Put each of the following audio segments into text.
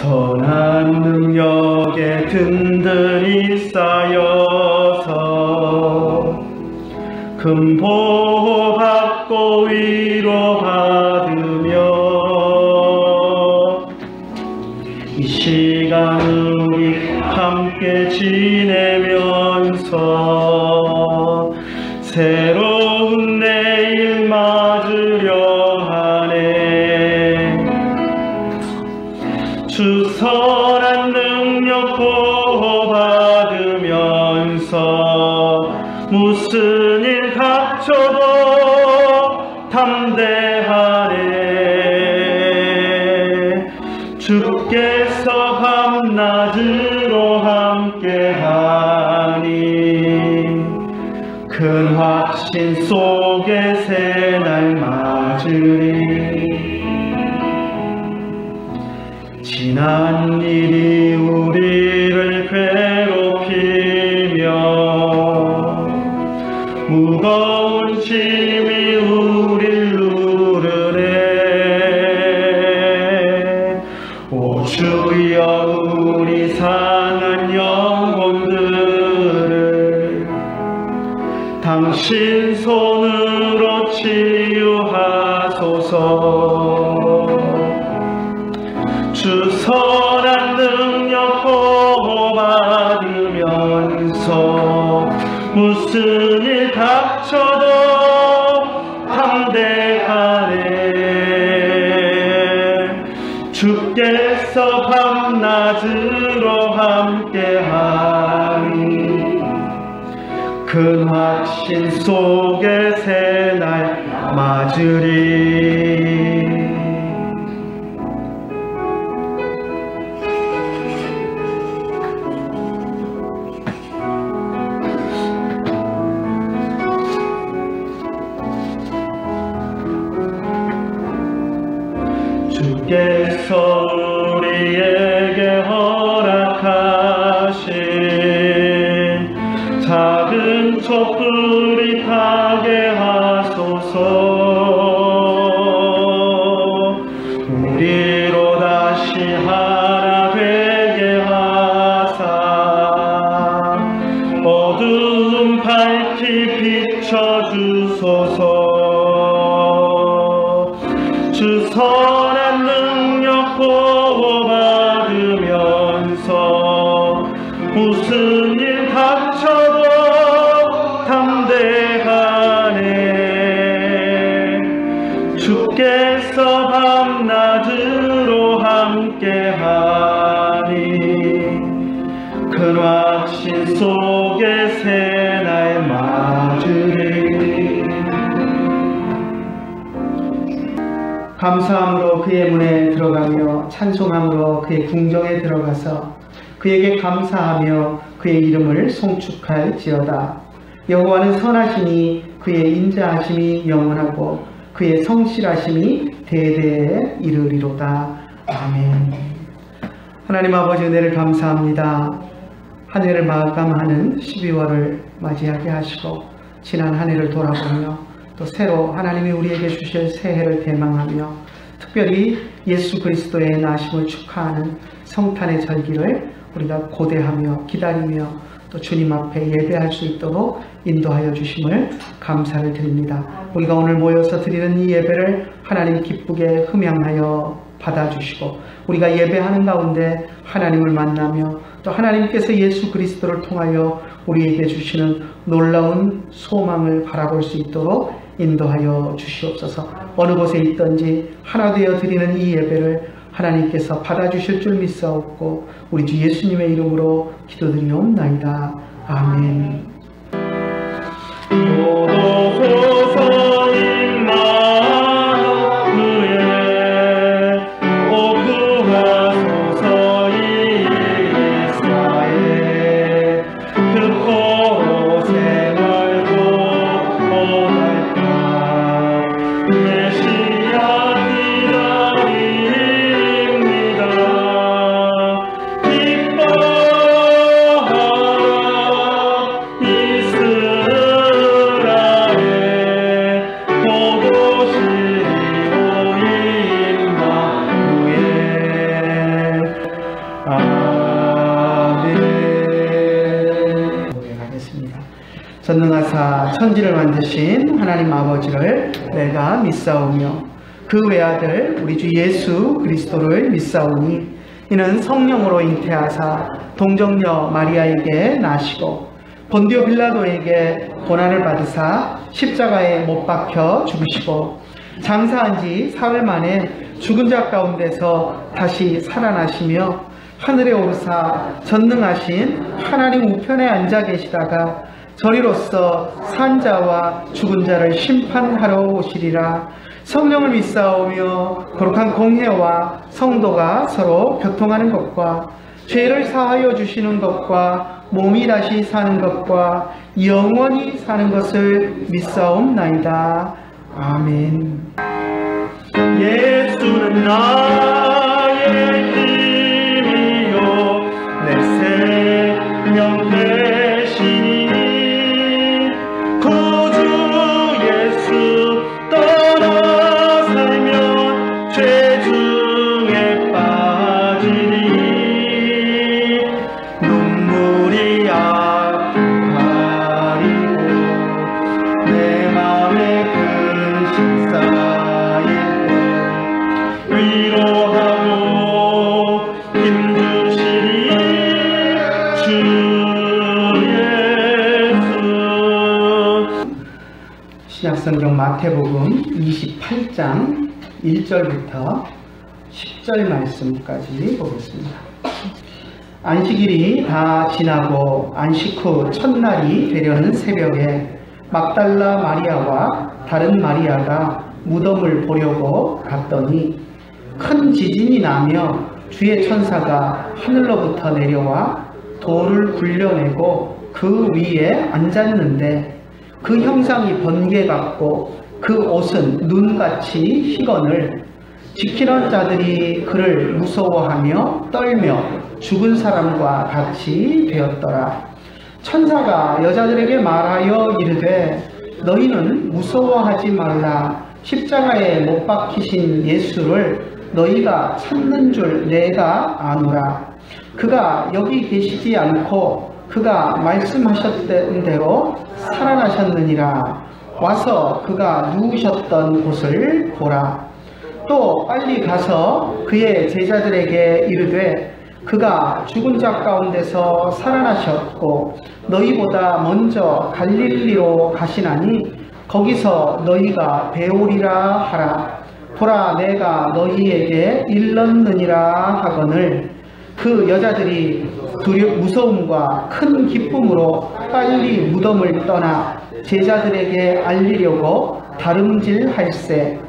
선한 능력에 든든히 쌓여서 큰 보호 받고 위로받으며 이 시간 우리 함께 지내면서 새로운 내일 맞으려 하네. 주 선한 능력 보호받으면서 무슨 일 닥쳐도 담대하네. 주께서 밤낮으로 함께하니 큰 확신 속에 새날 맞으리. 지난 일이 우리를 괴롭히며 무거운 짐이 우릴 누르네. 오 주여 우리 상한 영혼들을 당신 손으로 치유하소서. 주 선한 능력 보호받으면서 무슨 일 닥쳐도 담대하네. 주께서 밤낮으로 함께하니 큰 확신 속에 새날 맞으리. 주께서 우리에게 허락하신 작은 촛불이 타게 하소서. 우리로 다시 하나 되게 하사 어두움 밝히 비춰주소서. 주 선한 능력 보호받으면서 무슨 일 닥쳐도 담대하네. 주께서 밤낮으로 함께하니 큰 확신 속에 새날 맞으리. 감사함으로 그의 문에 들어가며 찬송함으로 그의 궁정에 들어가서 그에게 감사하며 그의 이름을 송축할지어다. 여호와는 선하시니 그의 인자하심이 영원하고 그의 성실하심이 대대에 이르리로다. 아멘. 하나님 아버지 은혜를 감사합니다. 한 해를 마감하는 12월을 맞이하게 하시고 지난 한 해를 돌아보며 또 새로 하나님이 우리에게 주실 새해를 대망하며 특별히 예수 그리스도의 나심을 축하하는 성탄의 절기를 우리가 고대하며 기다리며 또 주님 앞에 예배할 수 있도록 인도하여 주심을 감사를 드립니다. 우리가 오늘 모여서 드리는 이 예배를 하나님 기쁘게 흠양하여 받아주시고 우리가 예배하는 가운데 하나님을 만나며 또 하나님께서 예수 그리스도를 통하여 우리에게 주시는 놀라운 소망을 바라볼 수 있도록 인도하여 주시옵소서. 어느 곳에 있든지 하나 되어 드리는 이 예배를 하나님께서 받아주실 줄 믿사옵고 우리 주 예수님의 이름으로 기도드리옵나이다. 아멘. 이스라엘 전능하사 천지를 만드신 하나님 아버지를 내가 믿사오며 그 외아들 우리 주 예수 그리스도를 믿사오니 이는 성령으로 잉태하사 동정녀 마리아에게 나시고 본디오 빌라도에게 고난을 받으사 십자가에 못 박혀 죽으시고 장사한 지 사흘 만에 죽은 자 가운데서 다시 살아나시며 하늘에 오르사 전능하신 하나님 우편에 앉아 계시다가 저리로서 산 자와 죽은 자를 심판하러 오시리라. 성령을 믿사오며 거룩한 공회와 성도가 서로 교통하는 것과 죄를 사하여 주시는 것과 몸이 다시 사는 것과 영원히 사는 것을 믿사옵나이다. 아멘. 예수는 나의 힘이요 내 생명 되시니 구주 예수 떠나 살면 죄 중에 빠지니 눈물이 아파리고 내 맘에 근심 쌓일 때 위로하고 힘주시니 주 예수. 신약성경 마태복음 28장 1절부터 10절 말씀까지 보겠습니다. 안식일이 다 지나고 안식 후 첫날이 되려는 새벽에 막달라 마리아와 다른 마리아가 무덤을 보려고 갔더니 큰 지진이 나며 주의 천사가 하늘로부터 내려와 돌을 굴려내고 그 위에 앉았는데 그 형상이 번개 같고 그 옷은 눈같이 희건을 지키는 자들이 그를 무서워하며 떨며 죽은 사람과 같이 되었더라. 천사가 여자들에게 말하여 이르되 너희는 무서워하지 말라. 십자가에 못 박히신 예수를 너희가 찾는 줄 내가 아노라. 그가 여기 계시지 않고 그가 말씀하셨던 대로 살아나셨느니라. 와서 그가 누우셨던 곳을 보라. 또 빨리 가서 그의 제자들에게 이르되 그가 죽은 자 가운데서 살아나셨고 너희보다 먼저 갈릴리로 가시나니 거기서 너희가 배우리라 하라. 보라 내가 너희에게 일렀느니라 하거늘 그 여자들이 무서움과 큰 기쁨으로 빨리 무덤을 떠나 제자들에게 알리려고 다름질할세.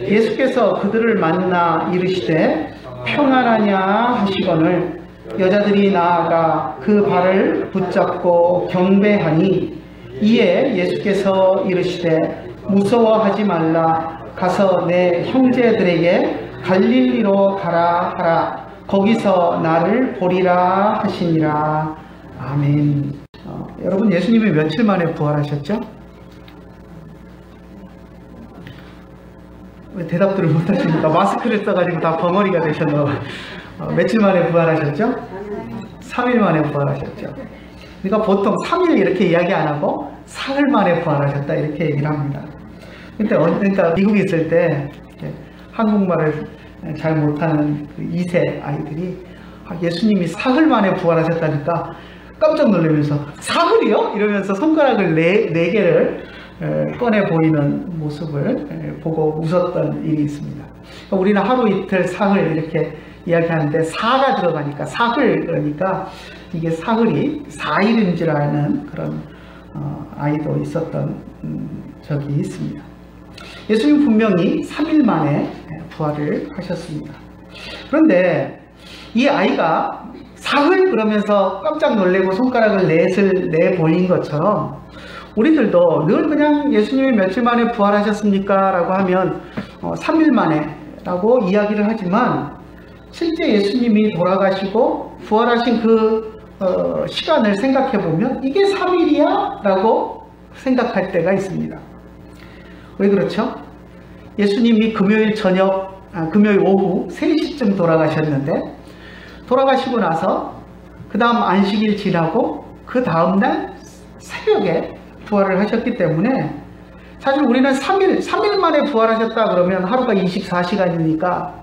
예수께서 그들을 만나 이르시되 평안하냐 하시거늘 여자들이 나아가 그 발을 붙잡고 경배하니 이에 예수께서 이르시되 무서워하지 말라. 가서 내 형제들에게 갈릴리로 가라 하라. 거기서 나를 보리라 하시니라. 아멘. 여러분 예수님이 며칠 만에 부활하셨죠? 왜 대답들을 못하십니까? 마스크를 써가지고 다 벙어리가 되셨나 봐요. 며칠 만에 부활하셨죠? 3일 만에 부활하셨죠. 그러니까 보통 3일 이렇게 이야기 안 하고 사흘 만에 부활하셨다 이렇게 얘기를 합니다. 그러니까 미국에 있을 때 한국말을 잘 못하는 그 2세 아이들이 예수님이 사흘 만에 부활하셨다니까 깜짝 놀라면서 사흘이요? 이러면서 손가락을 네 개를 꺼내 보이는 모습을 보고 웃었던 일이 있습니다. 우리는 하루 이틀 사흘 이렇게 이야기하는데 사가 들어가니까 사흘 그러니까 이게 사흘이 4일인 줄 아는 그런 아이도 있었던 적이 있습니다. 예수님 분명히 3일 만에 부활을 하셨습니다. 그런데 이 아이가 사흘 그러면서 깜짝 놀래고 손가락을 넷을 내보인 것처럼 우리들도 늘 그냥 예수님이 며칠 만에 부활하셨습니까? 라고 하면 3일 만에 라고 이야기를 하지만 실제 예수님이 돌아가시고 부활하신 그 시간을 생각해 보면 이게 3일이야? 라고 생각할 때가 있습니다. 왜 그렇죠? 예수님이 금요일 오후 3시쯤 돌아가셨는데 돌아가시고 나서 그 다음 안식일 지나고 그 다음날 새벽에 부활을 하셨기 때문에 사실 우리는 3일 만에 부활하셨다 그러면 하루가 24시간이니까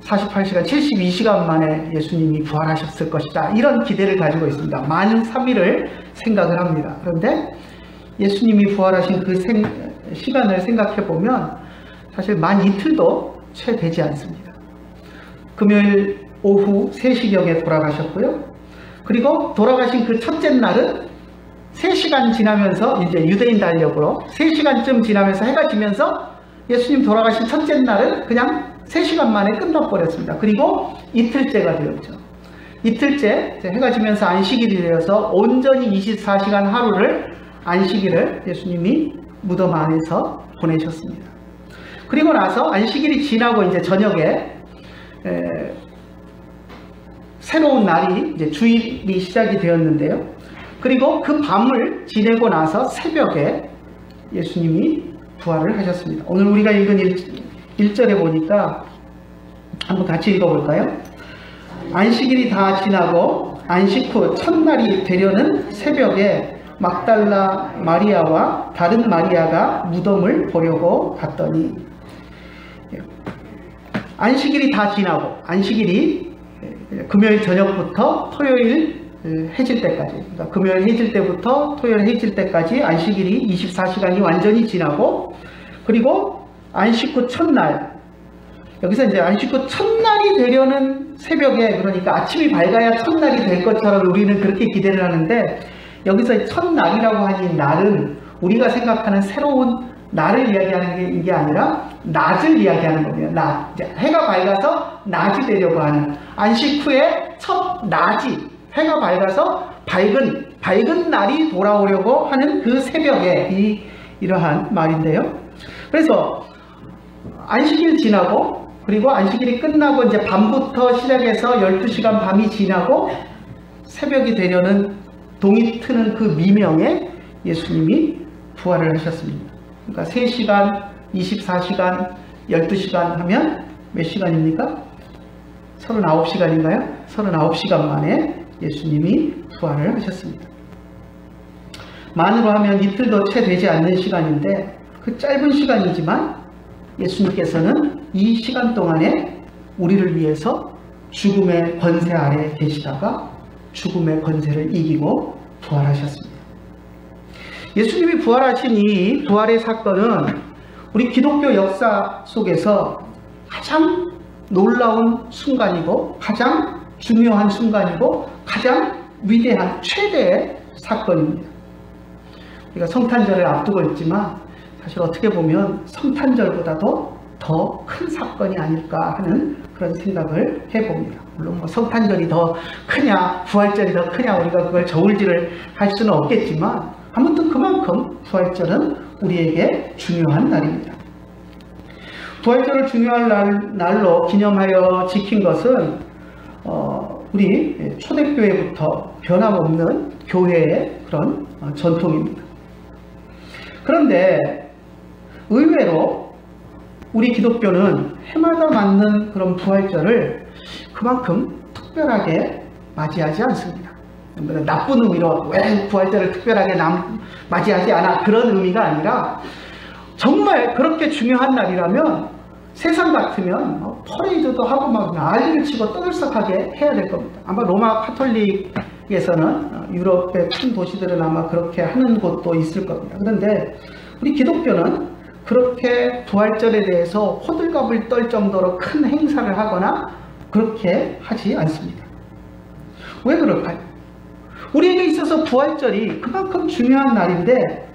48시간, 72시간 만에 예수님이 부활하셨을 것이다. 이런 기대를 가지고 있습니다. 만 3일을 생각을 합니다. 그런데 예수님이 부활하신 그 시간을 생각해 보면 사실 만 이틀도 채 되지 않습니다. 금요일 오후 3시경에 돌아가셨고요. 그리고 돌아가신 그 첫째 날은 3시간 지나면서 이제 유대인 달력으로 3시간쯤 지나면서 해가 지면서 예수님 돌아가신 첫째 날은 그냥 3시간 만에 끝나버렸습니다. 그리고 이틀째가 되었죠. 이틀째 해가 지면서 안식일이 되어서 온전히 24시간 하루를 안식일을 예수님이 무덤 안에서 보내셨습니다. 그리고 나서 안식일이 지나고 이제 저녁에 새로운 날이 이제 주일이 시작이 되었는데요. 그리고 그 밤을 지내고 나서 새벽에 예수님이 부활을 하셨습니다. 오늘 우리가 읽은 1절에 보니까 한번 같이 읽어볼까요? 안식일이 다 지나고 안식 후 첫날이 되려는 새벽에 막달라 마리아와 다른 마리아가 무덤을 보려고 갔더니, 안식일이 다 지나고 안식일이 금요일 저녁부터 토요일 해질 때까지, 그러니까 금요일 해질 때부터 토요일 해질 때까지 안식일이 24시간이 완전히 지나고, 그리고 안식 후 첫날, 여기서 이제 안식 후 첫날이 되려는 새벽에, 그러니까 아침이 밝아야 첫날이 될 것처럼 우리는 그렇게 기대를 하는데, 여기서 첫날이라고 하는 날은 우리가 생각하는 새로운 날을 이야기하는 게 아니라 낮을 이야기하는 겁니다. 낮. 해가 밝아서 낮이 되려고 하는, 안식 후에 첫 낮이, 해가 밝아서 밝은 날이 돌아오려고 하는 그 새벽에 이러한 말인데요. 그래서 안식일 지나고, 그리고 안식일이 끝나고 이제 밤부터 시작해서 12시간 밤이 지나고 새벽이 되려는 동이 트는 그 미명에 예수님이 부활을 하셨습니다. 그러니까 3시간, 24시간, 12시간 하면 몇 시간입니까? 39시간인가요? 39시간 만에 예수님이 부활을 하셨습니다. 만으로 하면 이틀도 채 되지 않는 시간인데, 그 짧은 시간이지만 예수님께서는 이 시간 동안에 우리를 위해서 죽음의 권세 아래 계시다가 죽음의 권세를 이기고 부활하셨습니다. 예수님이 부활하신 이 부활의 사건은 우리 기독교 역사 속에서 가장 놀라운 순간이고, 가장 중요한 순간이고, 가장 위대한 최대의 사건입니다. 우리가 성탄절을 앞두고 있지만 사실 어떻게 보면 성탄절보다도 더 큰 사건이 아닐까 하는 그런 생각을 해봅니다. 물론 뭐 성탄절이 더 크냐 부활절이 더 크냐 우리가 그걸 저울질을 할 수는 없겠지만, 아무튼 그만큼 부활절은 우리에게 중요한 날입니다. 부활절을 중요한 날로 기념하여 지킨 것은 우리 초대교회부터 변함없는 교회의 그런 전통입니다. 그런데 의외로 우리 기독교는 해마다 맞는 그런 부활절을 그만큼 특별하게 맞이하지 않습니다. 나쁜 의미로 왜 부활절을 특별하게 맞이하지 않아, 그런 의미가 아니라 정말 그렇게 중요한 날이라면 세상 같으면 퍼레이드도 하고 막 난리를 치고 떠들썩하게 해야 될 겁니다. 아마 로마 카톨릭에서는 유럽의 큰 도시들은 아마 그렇게 하는 곳도 있을 겁니다. 그런데 우리 기독교는 그렇게 부활절에 대해서 호들갑을 떨 정도로 큰 행사를 하거나 그렇게 하지 않습니다. 왜 그럴까요? 우리에게 있어서 부활절이 그만큼 중요한 날인데,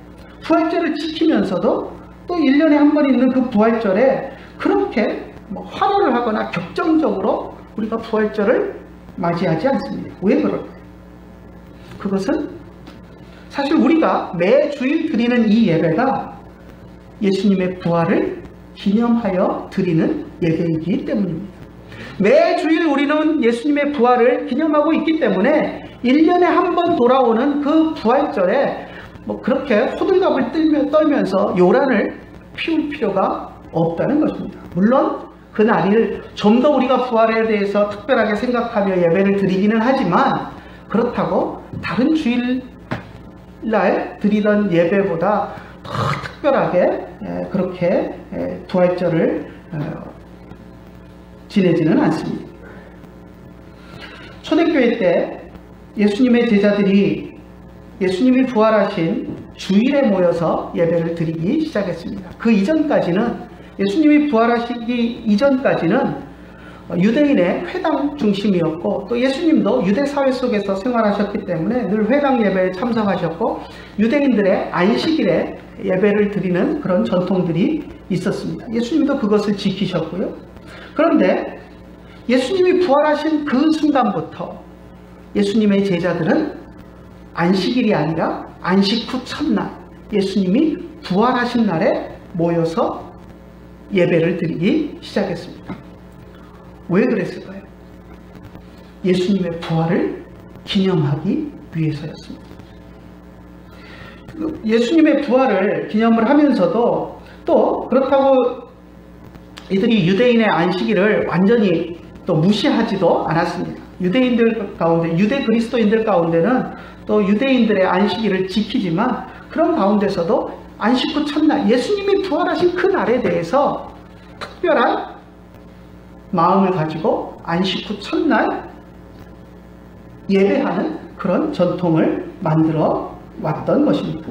부활절을 지키면서도 또 1년에 한 번 있는 그 부활절에 그렇게 환호를 하거나 격정적으로 우리가 부활절을 맞이하지 않습니다. 왜 그럴까요? 그것은 사실 우리가 매 주일 드리는 이 예배가 예수님의 부활을 기념하여 드리는 예배이기 때문입니다. 매 주일 우리는 예수님의 부활을 기념하고 있기 때문에 1년에 한 번 돌아오는 그 부활절에 그렇게 호들갑을 떨면서 요란을 피울 필요가 없다는 것입니다. 물론 그 날을 좀 더 우리가 부활에 대해서 특별하게 생각하며 예배를 드리기는 하지만, 그렇다고 다른 주일 날 드리던 예배보다 더 특별하게 그렇게 부활절을 지내지는 않습니다. 초대교회 때 예수님의 제자들이 예수님이 부활하신 주일에 모여서 예배를 드리기 시작했습니다. 그 이전까지는, 예수님이 부활하시기 이전까지는 유대인의 회당 중심이었고, 또 예수님도 유대 사회 속에서 생활하셨기 때문에 늘 회당 예배에 참석하셨고, 유대인들의 안식일에 예배를 드리는 그런 전통들이 있었습니다. 예수님도 그것을 지키셨고요. 그런데 예수님이 부활하신 그 순간부터 예수님의 제자들은 안식일이 아니라 안식 후 첫날, 예수님이 부활하신 날에 모여서 예배를 드리기 시작했습니다. 왜 그랬을까요? 예수님의 부활을 기념하기 위해서였습니다. 예수님의 부활을 기념을 하면서도 또 그렇다고 이들이 유대인의 안식일을 완전히 또 무시하지도 않았습니다. 유대인들 가운데, 유대 그리스도인들 가운데는 또 유대인들의 안식일을 지키지만, 그런 가운데서도 안식 후 첫날, 예수님이 부활하신 그 날에 대해서 특별한 마음을 가지고 안식 후 첫날 예배하는 그런 전통을 만들어 왔던 것입니다.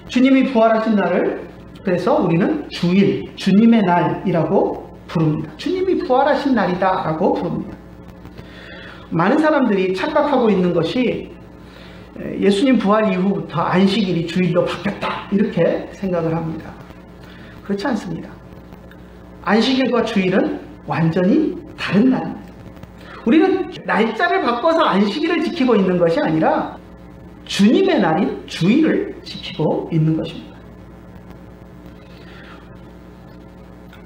주님이 부활하신 날을 그래서 우리는 주일, 주님의 날이라고 부릅니다. 주님이 부활하신 날이다 라고 부릅니다. 많은 사람들이 착각하고 있는 것이 예수님 부활 이후부터 안식일이 주일로 바뀌었다, 이렇게 생각을 합니다. 그렇지 않습니다. 안식일과 주일은 완전히 다른 날입니다. 우리는 날짜를 바꿔서 안식일을 지키고 있는 것이 아니라 주님의 날인 주일을 지키고 있는 것입니다.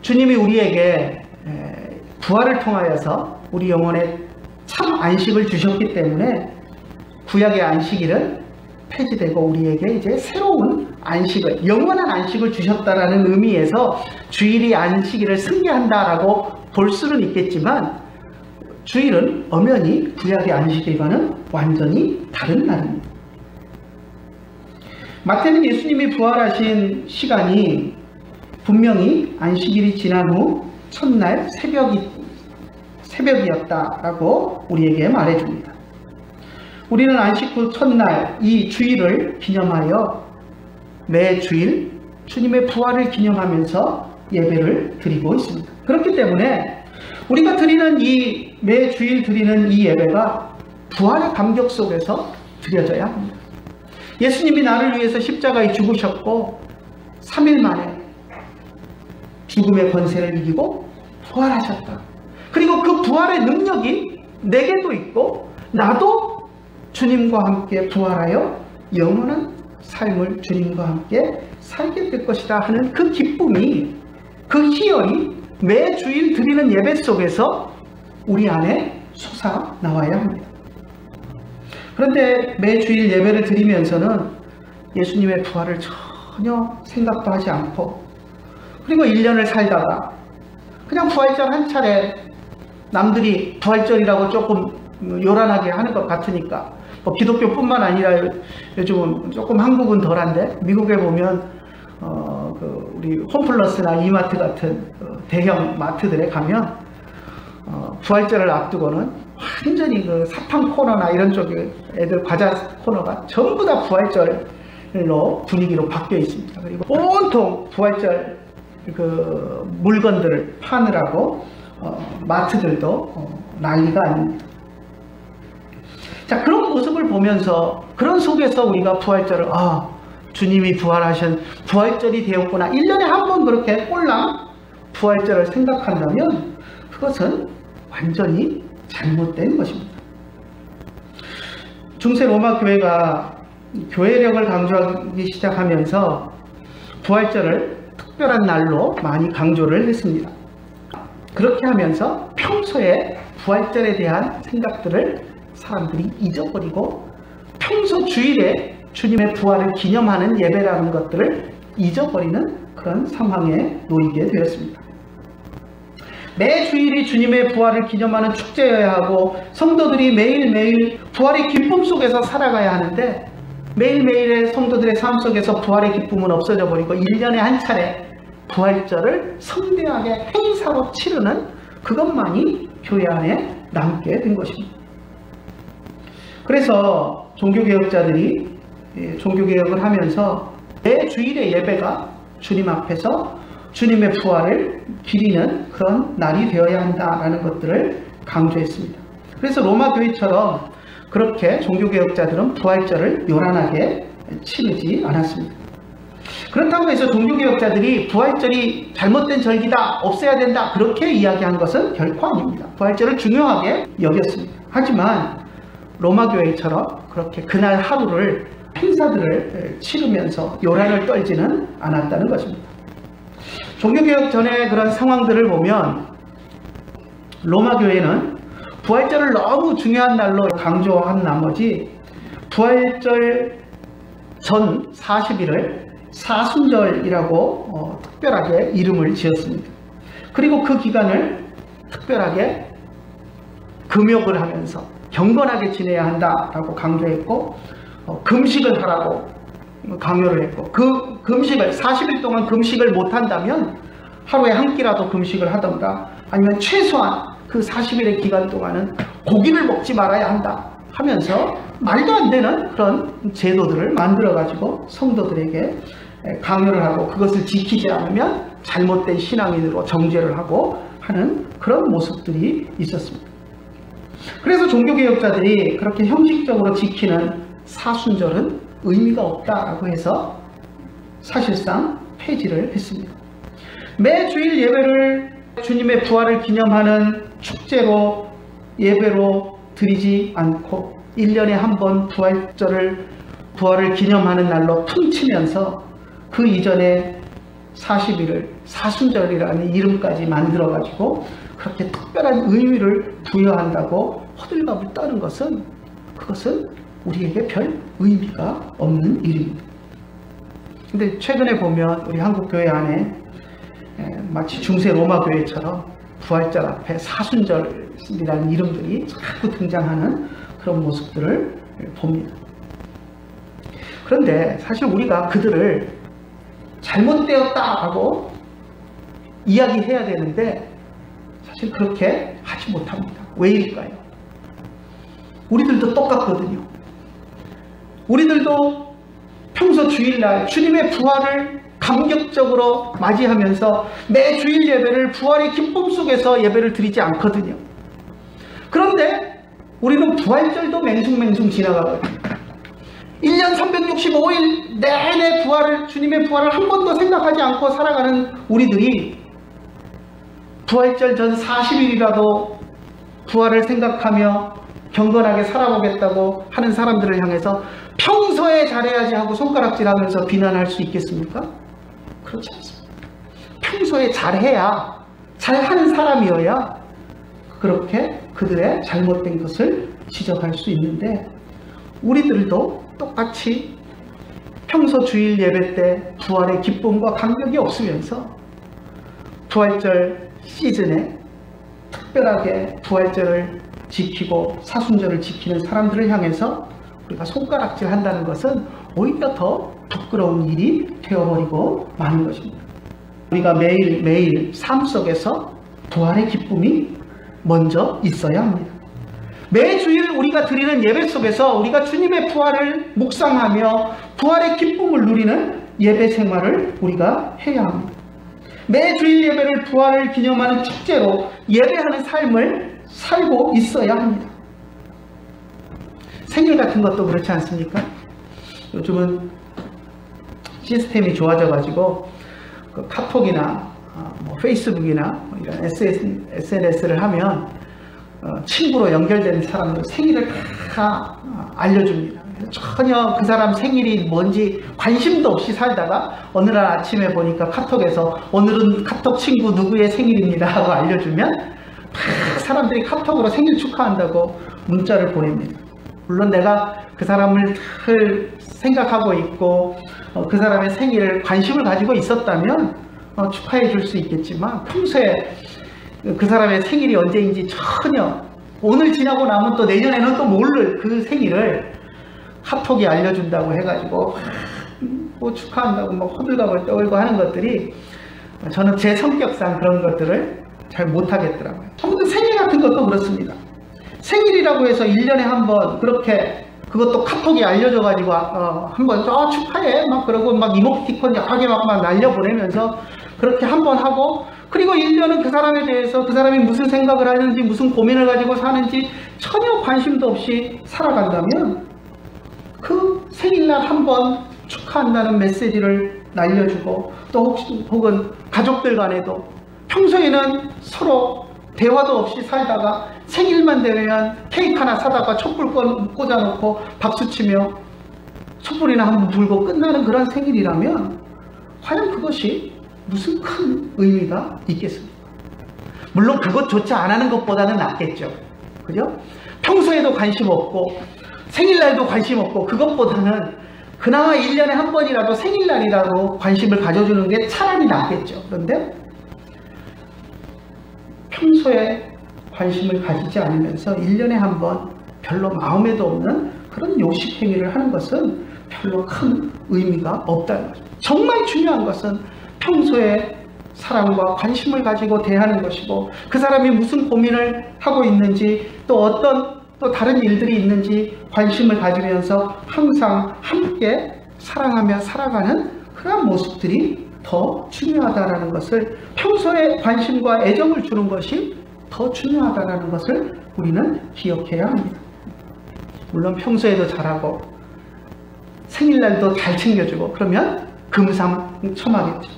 주님이 우리에게 부활을 통하여서 우리 영혼에 참 안식을 주셨기 때문에 구약의 안식일은 폐지되고 우리에게 이제 새로운 안식을, 영원한 안식을 주셨다라는 의미에서 주일이 안식일을 승계한다라고 볼 수는 있겠지만, 주일은 엄연히 구약의 안식일과는 완전히 다른 날입니다. 마태는 예수님이 부활하신 시간이 분명히 안식일이 지난 후 첫날 새벽이었다라고 우리에게 말해줍니다. 우리는 안식 후 첫날 이 주일을 기념하여 매 주일 주님의 부활을 기념하면서 예배를 드리고 있습니다. 그렇기 때문에 우리가 드리는 매 주일 드리는 이 예배가 부활의 감격 속에서 드려져야 합니다. 예수님이 나를 위해서 십자가에 죽으셨고 3일 만에 죽음의 권세를 이기고 부활하셨다. 그리고 그 부활의 능력이 내게도 있고 나도 주님과 함께 부활하여 영원한 삶을 주님과 함께 살게 될 것이다 하는 그 기쁨이, 그 희열이 매 주일 드리는 예배 속에서 우리 안에 솟아나와야 합니다. 그런데 매 주일 예배를 드리면서는 예수님의 부활을 전혀 생각도 하지 않고, 그리고 1년을 살다가 그냥 부활절 한 차례, 남들이 부활절이라고 조금 요란하게 하는 것 같으니까, 기독교뿐만 아니라 요즘은 조금 한국은 덜한데 미국에 보면 우리 홈플러스나 이마트 같은 대형 마트들에 가면 부활절을 앞두고는 완전히 그 사탕 코너나 이런 쪽에 애들 과자 코너가 전부 다 부활절로 분위기로 바뀌어 있습니다. 그리고 온통 부활절 그 물건들을 파느라고 마트들도 난리가 아닙니다. 자, 그런 모습을 보면서, 그런 속에서 우리가 부활절을 주님이 부활하신 부활절이 되었구나, 1년에 한 번 그렇게 꼴랑 부활절을 생각한다면 그것은 완전히 잘못된 것입니다. 중세 로마 교회가 교회력을 강조하기 시작하면서 부활절을 특별한 날로 많이 강조를 했습니다. 그렇게 하면서 평소에 부활절에 대한 생각들을 사람들이 잊어버리고 평소 주일에 주님의 부활을 기념하는 예배라는 것들을 잊어버리는 그런 상황에 놓이게 되었습니다. 매 주일이 주님의 부활을 기념하는 축제여야 하고 성도들이 매일매일 부활의 기쁨 속에서 살아가야 하는데, 매일매일의 성도들의 삶 속에서 부활의 기쁨은 없어져 버리고 1년에 한 차례 부활절을 성대하게 행사로 치르는 그것만이 교회 안에 남게 된 것입니다. 그래서 종교개혁자들이 종교개혁을 하면서 매 주일의 예배가 주님 앞에서 주님의 부활을 기리는 그런 날이 되어야 한다라는 것들을 강조했습니다. 그래서 로마 교회처럼 그렇게 종교개혁자들은 부활절을 요란하게 치르지 않았습니다. 그렇다고 해서 종교개혁자들이 부활절이 잘못된 절기다, 없애야 된다 그렇게 이야기한 것은 결코 아닙니다. 부활절을 중요하게 여겼습니다. 하지만 로마 교회처럼 그렇게 그날 하루를 행사들을 치르면서 요란을 떨지는 않았다는 것입니다. 종교개혁 전의 그런 상황들을 보면 로마 교회는 부활절을 너무 중요한 날로 강조한 나머지 부활절 전 40일을 사순절이라고 특별하게 이름을 지었습니다. 그리고 그 기간을 특별하게 금욕을 하면서 경건하게 지내야 한다라고 강조했고 금식을 하라고 강요를 했고 그 금식을 40일 동안 금식을 못한다면 하루에 한 끼라도 금식을 하던가 아니면 최소한 그 40일의 기간 동안은 고기를 먹지 말아야 한다 하면서 말도 안 되는 그런 제도들을 만들어 가지고 성도들에게 강요를 하고 그것을 지키지 않으면 잘못된 신앙인으로 정죄를 하고 하는 그런 모습들이 있었습니다. 그래서 종교개혁자들이 그렇게 형식적으로 지키는 사순절은 의미가 없다라고 해서 사실상 폐지를 했습니다. 매 주일 예배를 주님의 부활을 기념하는 축제로 예배로 드리지 않고 1년에 한 번 부활을 기념하는 날로 퉁치면서 그 이전에 40일을 사순절이라는 이름까지 만들어 가지고 그렇게 특별한 의미를 부여한다고 호들갑을 떠는 것은 그것은 우리에게 별 의미가 없는 일입니다. 근데 최근에 보면 우리 한국 교회 안에 마치 중세 로마 교회처럼 부활절 앞에 사순절이라는 이름들이 자꾸 등장하는 그런 모습들을 봅니다. 그런데 사실 우리가 그들을 잘못되었다라고 이야기해야 되는데 사실 그렇게 하지 못합니다. 왜일까요? 우리들도 똑같거든요. 우리들도 평소 주일날 주님의 부활을 감격적으로 맞이하면서 매 주일 예배를 부활의 기쁨 속에서 예배를 드리지 않거든요. 그런데 우리는 부활절도 맹숭맹숭 지나가거든요. 1년 365일 내내 주님의 부활을 한 번도 생각하지 않고 살아가는 우리들이 부활절 전 40일이라도 부활을 생각하며 경건하게 살아보겠다고 하는 사람들을 향해서 평소에 잘해야지 하고 손가락질하면서 비난할 수 있겠습니까? 그렇지 않습니다. 평소에 잘해야, 잘하는 사람이어야 그렇게 그들의 잘못된 것을 지적할 수 있는데 우리들도 똑같이 평소 주일 예배 때 부활의 기쁨과 감격이 없으면서 부활절 시즌에 특별하게 부활절을 지키고 사순절을 지키는 사람들을 향해서 우리가 손가락질 한다는 것은 오히려 더 부끄러운 일이 되어버리고 마는 것입니다. 우리가 매일매일 삶 속에서 부활의 기쁨이 먼저 있어야 합니다. 매주일 우리가 드리는 예배 속에서 우리가 주님의 부활을 묵상하며 부활의 기쁨을 누리는 예배 생활을 우리가 해야 합니다. 매주일 예배를 부활을 기념하는 축제로 예배하는 삶을 살고 있어야 합니다. 생일 같은 것도 그렇지 않습니까? 요즘은 시스템이 좋아져 가지고 그 카톡이나 페이스북이나 이런 SNS를 하면 친구로 연결된 사람들 생일을 다 알려줍니다. 전혀 그 사람 생일이 뭔지 관심도 없이 살다가 어느 날 아침에 보니까 카톡에서 오늘은 카톡 친구 누구의 생일입니다 하고 알려주면 사람들이 카톡으로 생일 축하한다고 문자를 보냅니다. 물론 내가 그 사람을 늘 생각하고 있고 그 사람의 생일을 관심을 가지고 있었다면 축하해 줄 수 있겠지만 평소에 그 사람의 생일이 언제인지 전혀 오늘 지나고 나면 또 내년에는 또 모를 그 생일을 카톡이 알려준다고 해가지고 뭐 축하한다고 막 호들갑을 떨고 하는 것들이 저는 제 성격상 그런 것들을 잘 못하겠더라고요. 아무튼 생일 같은 것도 그렇습니다. 생일이라고 해서 1년에 한 번 그렇게 그것도 카톡이 알려줘가지고 한번 축하해 막 그러고 막 이모티콘 여러 개 막 날려보내면서 그렇게 한번 하고, 그리고 1년은 그 사람에 대해서 그 사람이 무슨 생각을 하는지 무슨 고민을 가지고 사는지 전혀 관심도 없이 살아간다면 그 생일날 한번 축하한다는 메시지를 날려주고, 또 혹은 가족들 간에도 평소에는 서로 대화도 없이 살다가 생일만 되면 케이크 하나 사다가 촛불 꽂아놓고 박수치며 촛불이나 한번 불고 끝나는 그런 생일이라면 과연 그것이 무슨 큰 의미가 있겠습니까? 물론 그것조차 안 하는 것보다는 낫겠죠. 그죠? 평소에도 관심 없고 생일날도 관심 없고 그것보다는 그나마 1년에 한 번이라도 생일날이라도 관심을 가져주는 게 차라리 낫겠죠. 그런데 평소에 관심을 가지지 않으면서 1년에 한 번 별로 마음에도 없는 그런 요식 행위를 하는 것은 별로 큰 의미가 없다는 거죠. 정말 중요한 것은 평소에 사랑과 관심을 가지고 대하는 것이고, 그 사람이 무슨 고민을 하고 있는지 또 어떤 또 다른 일들이 있는지 관심을 가지면서 항상 함께 사랑하며 살아가는 그런 모습들이 더 중요하다는 것을, 평소에 관심과 애정을 주는 것이 더 중요하다는 것을 우리는 기억해야 합니다. 물론 평소에도 잘하고 생일날도 잘 챙겨주고 그러면 금상첨화겠죠.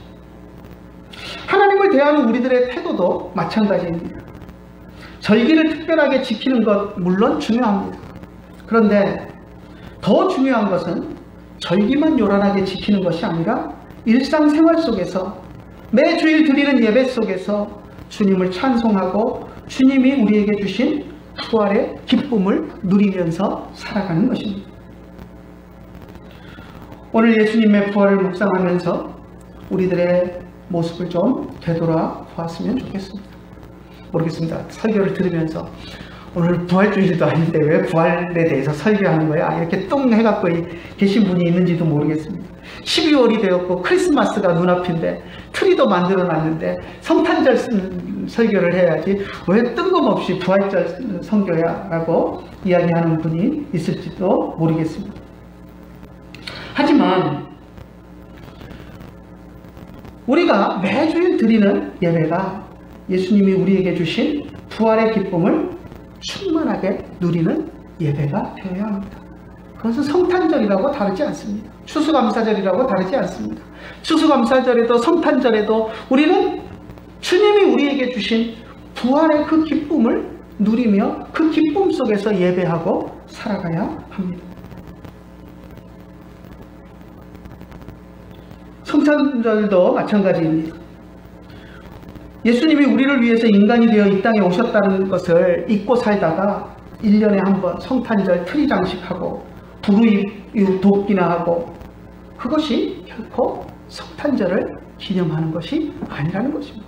하나님을 대하는 우리들의 태도도 마찬가지입니다. 절기를 특별하게 지키는 것 물론 중요합니다. 그런데 더 중요한 것은 절기만 요란하게 지키는 것이 아니라 일상생활 속에서 매주일 드리는 예배 속에서 주님을 찬송하고 주님이 우리에게 주신 부활의 기쁨을 누리면서 살아가는 것입니다. 오늘 예수님의 부활을 묵상하면서 우리들의 모습을 좀 되돌아 보았으면 좋겠습니다. 모르겠습니다. 설교를 들으면서 오늘 부활주일도 아닌데 왜 부활에 대해서 설교하는 거야? 이렇게 뚱 해갖고 계신 분이 있는지도 모르겠습니다. 12월이 되었고 크리스마스가 눈앞인데 트리도 만들어 놨는데 성탄절 설교를 해야지 왜 뜬금없이 부활절 선교야? 라고 이야기하는 분이 있을지도 모르겠습니다. 하지만 우리가 매주일 드리는 예배가 예수님이 우리에게 주신 부활의 기쁨을 충만하게 누리는 예배가 되어야 합니다. 그것은 성탄절이라고 다르지 않습니다. 추수감사절이라고 다르지 않습니다. 추수감사절에도 성탄절에도 우리는 주님이 우리에게 주신 부활의 그 기쁨을 누리며 그 기쁨 속에서 예배하고 살아가야 합니다. 성탄절도 마찬가지입니다. 예수님이 우리를 위해서 인간이 되어 이 땅에 오셨다는 것을 잊고 살다가 1년에 한 번 성탄절 트리 장식하고 불의 돕기나 하고, 그것이 결코 성탄절을 기념하는 것이 아니라는 것입니다.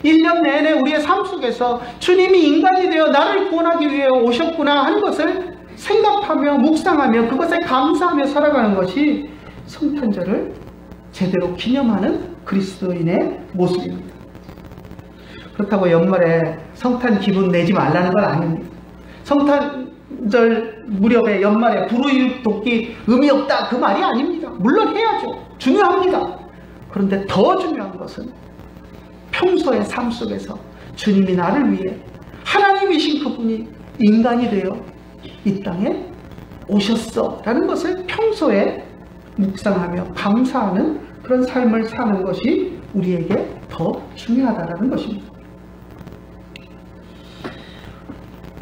1년 내내 우리의 삶 속에서 주님이 인간이 되어 나를 구원하기 위해 오셨구나 하는 것을 생각하며 묵상하며 그것에 감사하며 살아가는 것이 성탄절을 제대로 기념하는 그리스도인의 모습입니다. 그렇다고 연말에 성탄 기분 내지 말라는 건 아닙니다. 성탄절 무렵에 연말에 불우이웃 돕기 의미 없다 그 말이 아닙니다. 물론 해야죠. 중요합니다. 그런데 더 중요한 것은 평소의 삶 속에서 주님이 나를 위해 하나님이신 그분이 인간이 되어 이 땅에 오셨어 라는 것을 평소에 묵상하며 감사하는 그런 삶을 사는 것이 우리에게 더 중요하다는 것입니다.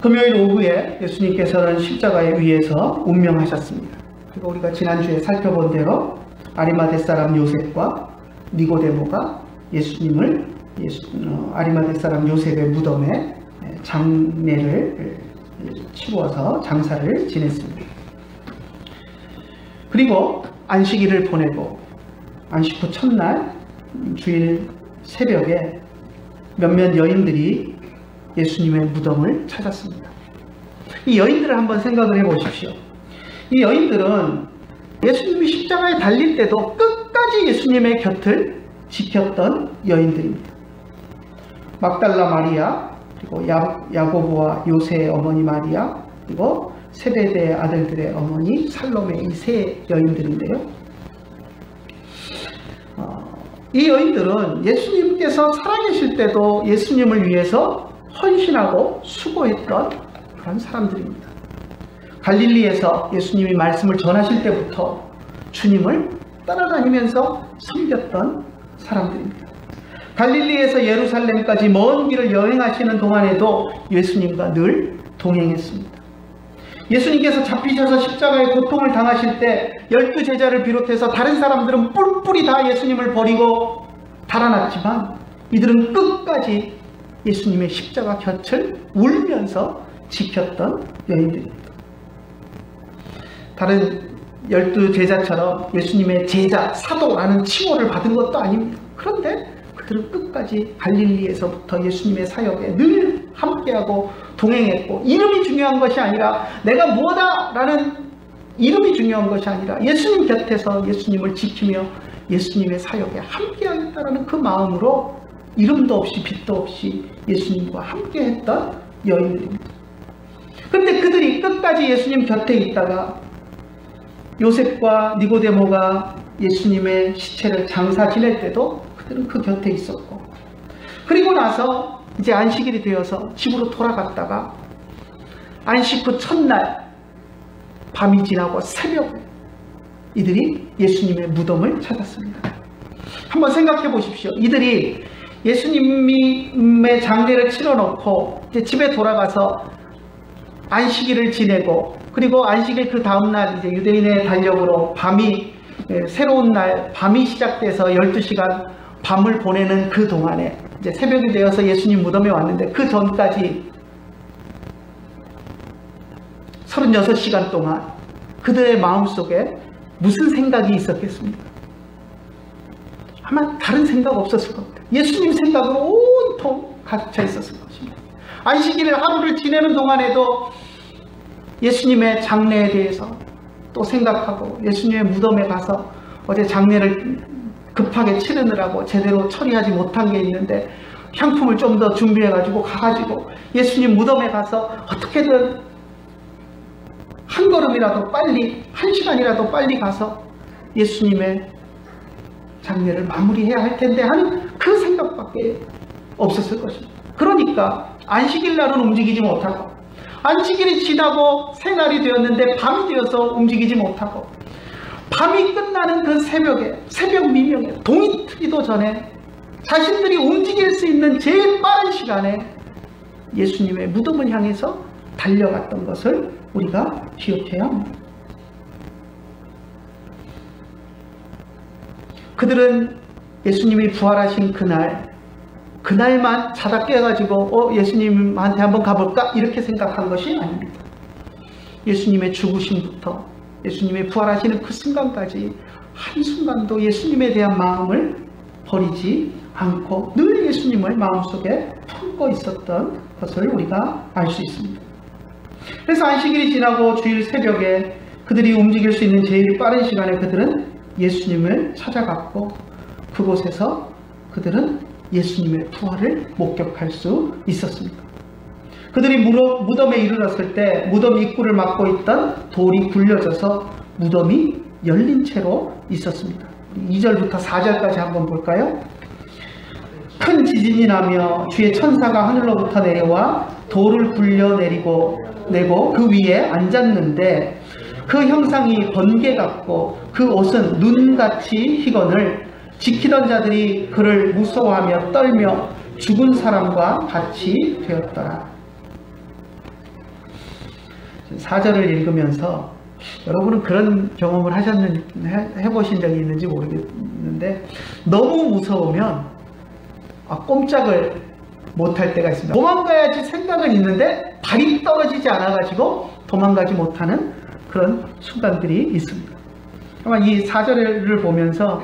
금요일 오후에 예수님께서는 십자가에 위에서 운명하셨습니다. 그리고 우리가 지난주에 살펴본 대로 아리마대 사람 요셉과 니고데모가 예수님을 아리마대 사람 요셉의 무덤에 장례를 치루어서 장사를 지냈습니다. 그리고 안식일을 보내고 안식 후 첫날 주일 새벽에 몇몇 여인들이 예수님의 무덤을 찾았습니다. 이 여인들을 한번 생각을 해 보십시오. 이 여인들은 예수님이 십자가에 달릴 때도 끝까지 예수님의 곁을 지켰던 여인들입니다. 막달라 마리아, 그리고 야고보와 요새의 어머니 마리아, 그리고 세베대의 아들들의 어머니 살로메, 이 세 여인들인데요. 이 여인들은 예수님께서 살아계실 때도 예수님을 위해서 헌신하고 수고했던 그런 사람들입니다. 갈릴리에서 예수님이 말씀을 전하실 때부터 주님을 따라다니면서 섬겼던 사람들입니다. 갈릴리에서 예루살렘까지 먼 길을 여행하시는 동안에도 예수님과 늘 동행했습니다. 예수님께서 잡히셔서 십자가의 고통을 당하실 때 12제자를 비롯해서 다른 사람들은 뿔뿔이 다 예수님을 버리고 달아났지만 이들은 끝까지 예수님의 십자가 곁을 울면서 지켰던 여인들입니다. 다른 12제자처럼 예수님의 제자, 사도라는 칭호를 받은 것도 아닙니다. 그런데 그들은 끝까지 갈릴리에서부터 예수님의 사역에 늘 함께하고 동행했고, 이름이 중요한 것이 아니라 내가 뭐다 라는 이름이 중요한 것이 아니라 예수님 곁에서 예수님을 지키며 예수님의 사역에 함께하겠다는 그 마음으로 이름도 없이 빛도 없이 예수님과 함께했던 여인들입니다. 그런데 그들이 끝까지 예수님 곁에 있다가 요셉과 니고데모가 예수님의 시체를 장사 지낼 때도 그들은 그 곁에 있었고, 그리고 나서 이제 안식일이 되어서 집으로 돌아갔다가 안식 후 첫날 밤이 지나고 새벽에 이들이 예수님의 무덤을 찾았습니다. 한번 생각해 보십시오. 이들이 예수님의 장례를 치러놓고 이제 집에 돌아가서 안식일을 지내고, 그리고 안식일 그 다음날 이제 유대인의 달력으로 밤이, 새로운 날 밤이 시작돼서 12시간 밤을 보내는 그 동안에 이제 새벽이 되어서 예수님 무덤에 왔는데, 그 전까지 36시간 동안 그들의 마음속에 무슨 생각이 있었겠습니까? 아마 다른 생각 없었을 겁니다. 예수님 생각으로 온통 가득 차 있었을 것입니다. 안식일 하루를 지내는 동안에도 예수님의 장례에 대해서 또 생각하고, 예수님의 무덤에 가서 어제 장례를 급하게 치르느라고 제대로 처리하지 못한 게 있는데 향품을 좀 더 준비해 가지고 가가지고 예수님 무덤에 가서 어떻게든 한 걸음이라도 빨리, 한 시간이라도 빨리 가서 예수님의 장례를 마무리해야 할 텐데 하는 그 생각밖에 없었을 것입니다. 그러니까 안식일 날은 움직이지 못하고, 안식일이 지나고 새날이 되었는데 밤이 되어서 움직이지 못하고, 밤이 끝나는 그 새벽에, 새벽 미명에, 동이 트기도 전에 자신들이 움직일 수 있는 제일 빠른 시간에 예수님의 무덤을 향해서 달려갔던 것을 우리가 기억해야 합니다. 그들은 예수님이 부활하신 그날만 자다 깨가지고 예수님한테 한번 가볼까? 이렇게 생각한 것이 아닙니다. 예수님의 죽으심부터 예수님의 부활하시는 그 순간까지 한순간도 예수님에 대한 마음을 버리지 않고 늘 예수님을 마음속에 품고 있었던 것을 우리가 알 수 있습니다. 그래서 안식일이 지나고 주일 새벽에 그들이 움직일 수 있는 제일 빠른 시간에 그들은 예수님을 찾아갔고, 그곳에서 그들은 예수님의 부활을 목격할 수 있었습니다. 그들이 무덤에 이르렀을 때 무덤 입구를 막고 있던 돌이 굴려져서 무덤이 열린 채로 있었습니다. 2절부터 4절까지 한번 볼까요? 큰 지진이 나며 주의 천사가 하늘로부터 내려와 돌을 굴려내고 그 위에 앉았는데, 그 형상이 번개 같고 그 옷은 눈같이 희거늘 지키던 자들이 그를 무서워하며 떨며 죽은 사람과 같이 되었더라. 4절을 읽으면서 여러분은 그런 경험을 해보신 적이 있는지 모르겠는데, 너무 무서우면 꼼짝을 못할 때가 있습니다. 도망가야지 생각은 있는데 발이 떨어지지 않아가지고 도망가지 못하는 그런 순간들이 있습니다. 아마 이 4절을 보면서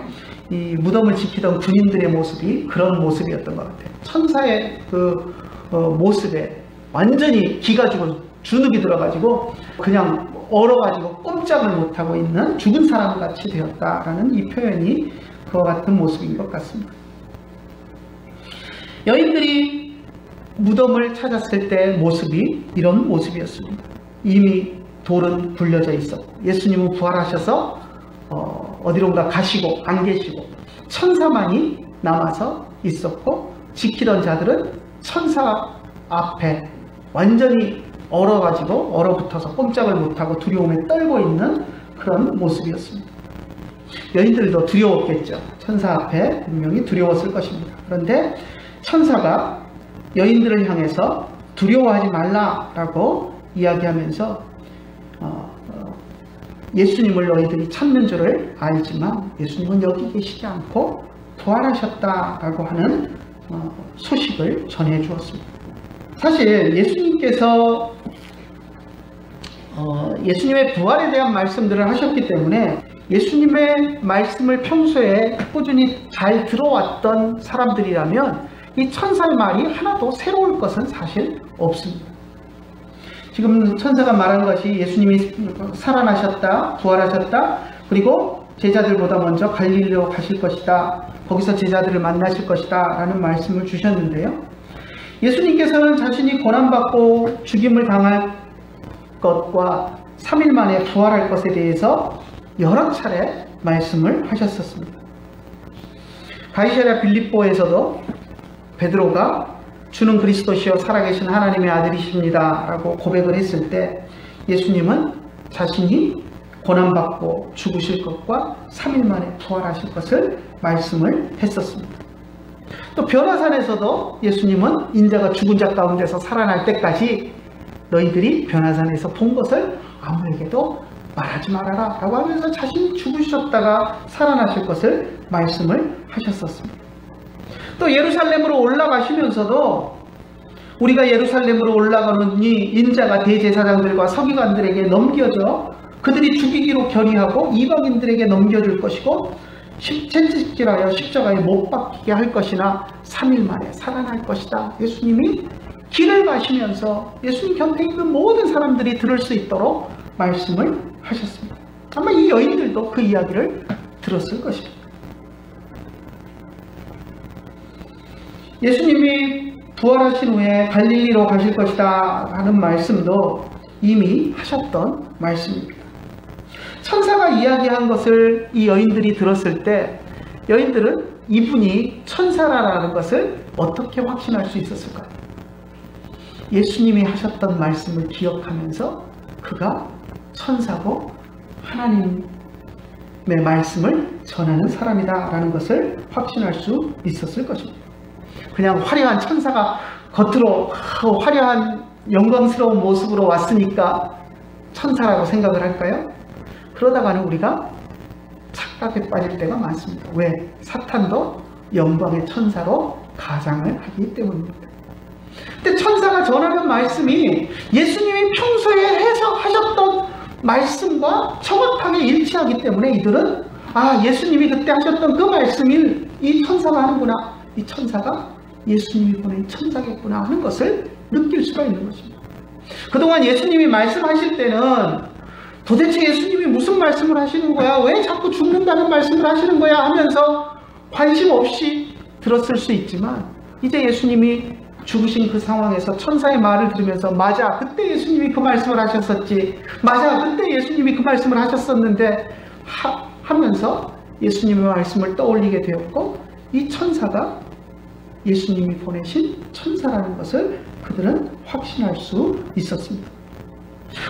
이 무덤을 지키던 군인들의 모습이 그런 모습이었던 것 같아요. 천사의 그 모습에 완전히 기가 죽은 주눅이 들어가지고 그냥 얼어가지고 꼼짝을 못하고 있는 죽은 사람같이 되었다라는 이 표현이 그와 같은 모습인 것 같습니다. 여인들이 무덤을 찾았을 때 모습이 이런 모습이었습니다. 이미 돌은 굴려져 있었고 예수님은 부활하셔서 어디론가 가시고 안 계시고 천사만이 남아서 있었고 지키던 자들은 천사 앞에 완전히 얼어가지고 얼어붙어서 꼼짝을 못하고 두려움에 떨고 있는 그런 모습이었습니다. 여인들도 두려웠겠죠. 천사 앞에 분명히 두려웠을 것입니다. 그런데 천사가 여인들을 향해서 두려워하지 말라라고 이야기하면서 예수님을 너희들이 찾는 줄을 알지만 예수님은 여기 계시지 않고 부활하셨다라고 하는 소식을 전해 주었습니다. 사실 예수님께서 예수님의 부활에 대한 말씀들을 하셨기 때문에 예수님의 말씀을 평소에 꾸준히 잘 들어왔던 사람들이라면 이 천사의 말이 하나도 새로울 것은 사실 없습니다. 지금 천사가 말한 것이 예수님이 살아나셨다, 부활하셨다, 그리고 제자들보다 먼저 갈릴리로 가실 것이다, 거기서 제자들을 만나실 것이다 라는 말씀을 주셨는데요. 예수님께서는 자신이 고난받고 죽임을 당할 것과 3일 만에 부활할 것에 대해서 여러 차례 말씀을 하셨었습니다. 가이사랴 빌립보에서도 베드로가 주는 그리스도시요 살아계신 하나님의 아들이십니다 라고 고백을 했을 때 예수님은 자신이 고난받고 죽으실 것과 3일 만에 부활하실 것을 말씀을 했었습니다. 또 변화산에서도 예수님은 인자가 죽은 자 가운데서 살아날 때까지 너희들이 변화산에서 본 것을 아무에게도 말하지 말아라 라고 하면서 자신이 죽으셨다가 살아나실 것을 말씀을 하셨었습니다. 또 예루살렘으로 올라가시면서도 우리가 예루살렘으로 올라가느니 인자가 대제사장들과 서기관들에게 넘겨져 그들이 죽이기로 결의하고 이방인들에게 넘겨줄 것이고 채찍질하여 십자가에 못 박히게 할 것이나 3일 만에 살아날 것이다. 예수님이 길을 가시면서 예수님 곁에 있는 모든 사람들이 들을 수 있도록 말씀을 하셨습니다. 아마 이 여인들도 그 이야기를 들었을 것입니다. 예수님이 부활하신 후에 갈릴리로 가실 것이다 하는 말씀도 이미 하셨던 말씀입니다. 천사가 이야기한 것을 이 여인들이 들었을 때 여인들은 이분이 천사라는 것을 어떻게 확신할 수 있었을까요? 예수님이 하셨던 말씀을 기억하면서 그가 천사고 하나님의 말씀을 전하는 사람이다라는 것을 확신할 수 있었을 것입니다. 그냥 화려한 천사가 겉으로 화려한 영광스러운 모습으로 왔으니까 천사라고 생각을 할까요? 그러다가는 우리가 착각에 빠질 때가 많습니다. 왜? 사탄도 영광의 천사로 가장을 하기 때문입니다. 근데 천사가 전하는 말씀이 예수님이 평소에 해석하셨던 말씀과 정확하게 일치하기 때문에 이들은 예수님이 그때 하셨던 그 말씀을 이 천사가 하는구나, 이 천사가 예수님이 보낸 천사겠구나 하는 것을 느낄 수가 있는 것입니다. 그동안 예수님이 말씀하실 때는 도대체 예수님이 무슨 말씀을 하시는 거야? 왜 자꾸 죽는다는 말씀을 하시는 거야? 하면서 관심 없이 들었을 수 있지만 이제 예수님이 죽으신 그 상황에서 천사의 말을 들으면서 맞아, 그때 예수님이 그 말씀을 하셨었지, 맞아, 그때 예수님이 그 말씀을 하셨었는데 하면서 예수님의 말씀을 떠올리게 되었고 이 천사가 예수님이 보내신 천사라는 것을 그들은 확신할 수 있었습니다.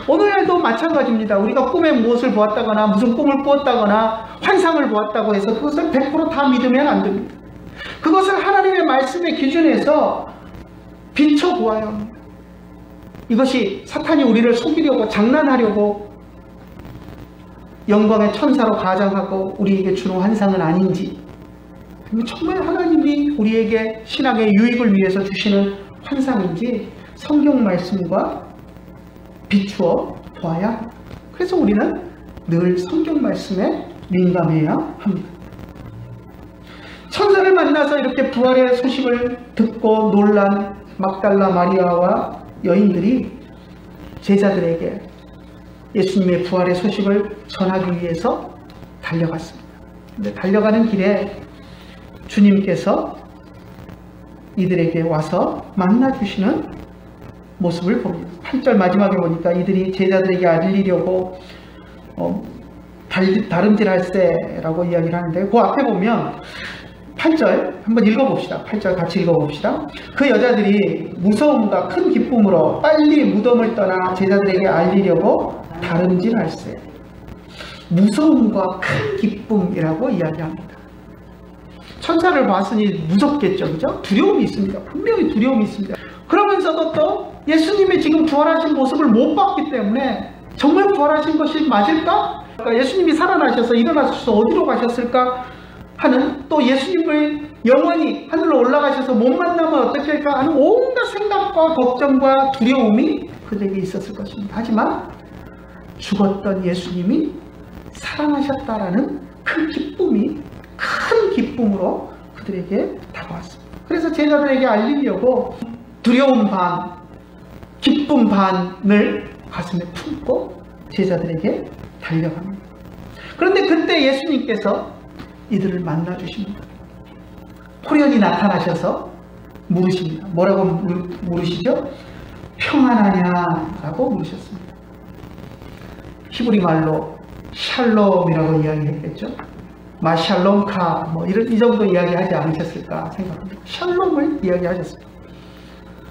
오늘날도 마찬가지입니다. 우리가 꿈에 무엇을 보았다거나 무슨 꿈을 꾸었다거나 환상을 보았다고 해서 그것을 100% 다 믿으면 안 됩니다. 그것을 하나님의 말씀의 기준에서 비춰보아야 합니다. 이것이 사탄이 우리를 속이려고 장난하려고 영광의 천사로 가장하고 우리에게 주는 환상은 아닌지, 정말 하나님이 우리에게 신앙의 유익을 위해서 주시는 환상인지 성경 말씀과 비추어 보아야 합니다. 그래서 우리는 늘 성경 말씀에 민감해야 합니다. 천사를 만나서 이렇게 부활의 소식을 듣고 놀란 막달라 마리아와 여인들이 제자들에게 예수님의 부활의 소식을 전하기 위해서 달려갔습니다. 근데 달려가는 길에 주님께서 이들에게 와서 만나주시는 모습을 봅니다. 8절 마지막에 보니까 이들이 제자들에게 알리려고 다름질할세라고 이야기를 하는데, 그 앞에 보면 8절 한번 읽어봅시다. 8절 같이 읽어봅시다. 그 여자들이 무서움과 큰 기쁨으로 빨리 무덤을 떠나 제자들에게 알리려고 다름질할세. 무서움과 큰 기쁨이라고 이야기합니다. 천사를 봤으니 무섭겠죠, 그죠? 두려움이 있습니다. 분명히 두려움이 있습니다. 그러면서도 또 예수님의 지금 부활하신 모습을 못 봤기 때문에 정말 부활하신 것이 맞을까? 그러니까 예수님이 살아나셔서 일어나셔서 어디로 가셨을까 하는, 또 예수님을 영원히 하늘로 올라가셔서 못 만나면 어떻게 할까 하는 온갖 생각과 걱정과 두려움이 그들에게 있었을 것입니다. 하지만 죽었던 예수님이 살아나셨다라는 큰 기쁨이, 큰 기쁨으로 그들에게 다가왔습니다. 그래서 제자들에게 알리려고 두려움 반, 기쁨 반을 가슴에 품고 제자들에게 달려갑니다. 그런데 그때 예수님께서 이들을 만나주십니다. 호련히 나타나셔서 물으십니다. 뭐라고 물으시죠? 평안하냐? 라고 물으셨습니다. 히브리 말로 샬롬이라고 이야기했겠죠. 마샬롬카 이 정도 이야기하지 않으셨을까 생각합니다. 샬롬을 이야기하셨습니다.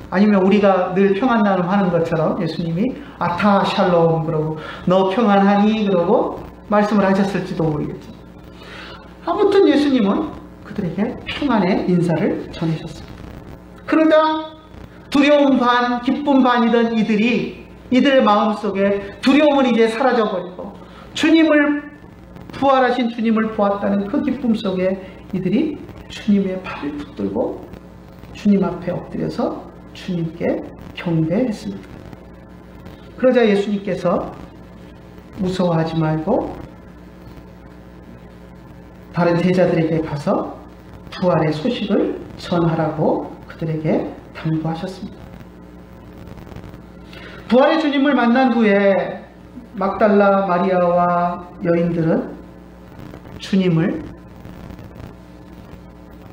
아니면 우리가 늘 평안 나눔 하는 것처럼 예수님이 아타 샬롬 그러고 너 평안하니 그러고 말씀을 하셨을지도 모르겠죠. 아무튼 예수님은 그들에게 평안의 인사를 전하셨습니다. 그러자 두려움 반 기쁨 반이던 이들의 마음속에 두려움은 이제 사라져버리고 부활하신 주님을 보았다는 그 기쁨 속에 이들이 주님의 발을 붙들고 주님 앞에 엎드려서 주님께 경배했습니다. 그러자 예수님께서 무서워하지 말고 다른 제자들에게 가서 부활의 소식을 전하라고 그들에게 당부하셨습니다. 부활의 주님을 만난 후에 막달라 마리아와 여인들은 주님을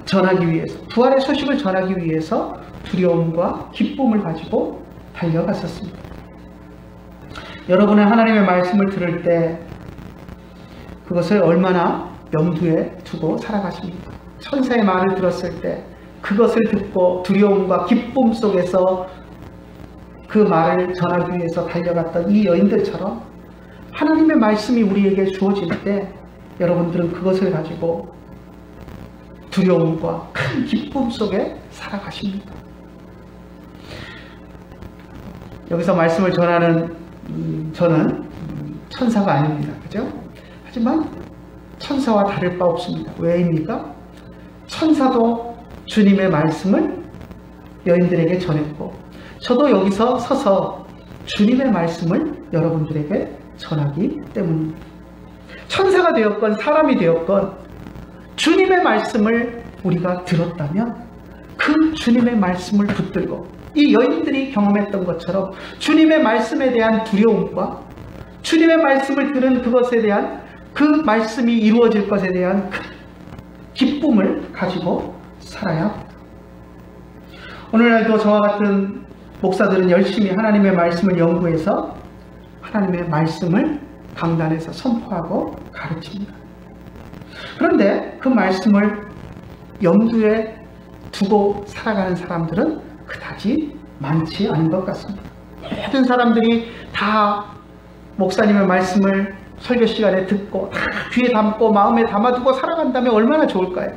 전하기 위해서, 부활의 소식을 전하기 위해서 두려움과 기쁨을 가지고 달려갔었습니다. 여러분은 하나님의 말씀을 들을 때 그것을 얼마나 염두에 두고 살아가십니까? 천사의 말을 들었을 때 그것을 듣고 두려움과 기쁨 속에서 그 말을 전하기 위해서 달려갔던 이 여인들처럼 하나님의 말씀이 우리에게 주어질 때 여러분들은 그것을 가지고 두려움과 큰 기쁨 속에 살아가십니다. 여기서 말씀을 전하는 저는 천사가 아닙니다. 그죠? 하지만 천사와 다를 바 없습니다. 왜입니까? 천사도 주님의 말씀을 여인들에게 전했고 저도 여기서 서서 주님의 말씀을 여러분들에게 전하기 때문입니다. 천사가 되었건 사람이 되었건 주님의 말씀을 우리가 들었다면 그 주님의 말씀을 붙들고 이 여인들이 경험했던 것처럼 주님의 말씀에 대한 두려움과 주님의 말씀을 들은 그것에 대한 그 말씀이 이루어질 것에 대한 기쁨을 가지고 살아야 합니다. 오늘날도 저와 같은 목사들은 열심히 하나님의 말씀을 연구해서 하나님의 말씀을 강단에서 선포하고 가르칩니다. 그런데 그 말씀을 염두에 두고 살아가는 사람들은 그다지 많지 않은 것 같습니다. 모든 사람들이 다 목사님의 말씀을 설교 시간에 듣고 다 귀에 담고 마음에 담아두고 살아간다면 얼마나 좋을까요?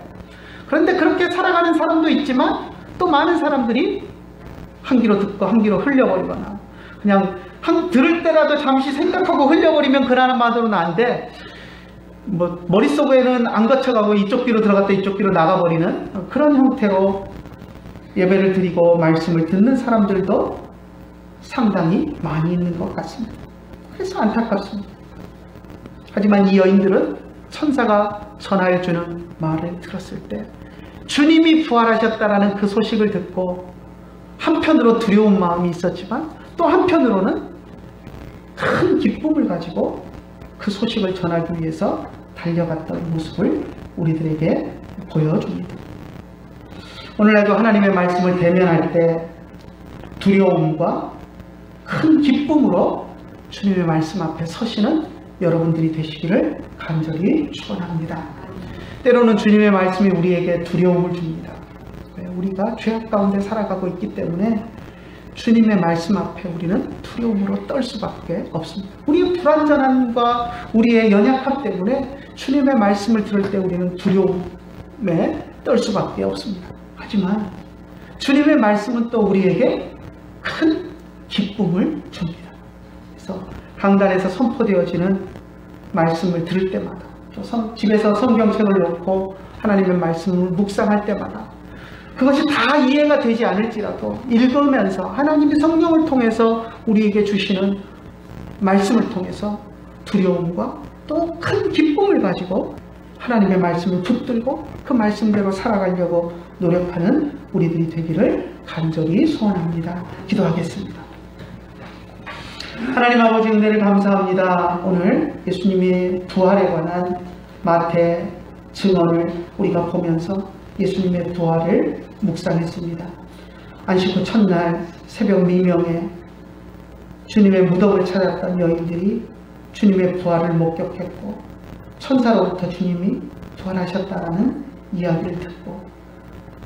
그런데 그렇게 살아가는 사람도 있지만 또 많은 사람들이 한 귀로 듣고 한 귀로 흘려버리거나 그냥 들을 때라도 잠시 생각하고 흘려버리면 그나마도는 안 돼. 머릿속에는 안 거쳐가고 이쪽 귀로 들어갔다 이쪽 귀로 나가버리는 그런 형태로 예배를 드리고 말씀을 듣는 사람들도 상당히 많이 있는 것 같습니다. 그래서 안타깝습니다. 하지만 이 여인들은 천사가 전하여주는 말을 들었을 때 주님이 부활하셨다라는 그 소식을 듣고 한편으로 두려운 마음이 있었지만 또 한편으로는 큰 큰 기쁨을 가지고 그 소식을 전하기 위해서 달려갔던 모습을 우리들에게 보여줍니다. 오늘날도 하나님의 말씀을 대면할 때 두려움과 큰 기쁨으로 주님의 말씀 앞에 서시는 여러분들이 되시기를 간절히 축원합니다. 때로는 주님의 말씀이 우리에게 두려움을 줍니다. 우리가 죄악 가운데 살아가고 있기 때문에 주님의 말씀 앞에 우리는 두려움으로 떨 수밖에 없습니다. 우리의 불완전함과 우리의 연약함 때문에 주님의 말씀을 들을 때 우리는 두려움에 떨 수밖에 없습니다. 하지만 주님의 말씀은 또 우리에게 큰 기쁨을 줍니다. 그래서 강단에서 선포되어지는 말씀을 들을 때마다, 또 집에서 성경책을 놓고 하나님의 말씀을 묵상할 때마다, 그것이 다 이해가 되지 않을지라도 읽으면서 하나님의 성령을 통해서 우리에게 주시는 말씀을 통해서 두려움과 또 큰 기쁨을 가지고 하나님의 말씀을 붙들고 그 말씀대로 살아가려고 노력하는 우리들이 되기를 간절히 소원합니다. 기도하겠습니다. 하나님 아버지, 은혜를 감사합니다. 오늘 예수님의 부활에 관한 마태 증언을 우리가 보면서 예수님의 부활을 묵상했습니다. 안식 후 첫날 새벽 미명에 주님의 무덤을 찾았던 여인들이 주님의 부활을 목격했고 천사로부터 주님이 부활하셨다라는 이야기를 듣고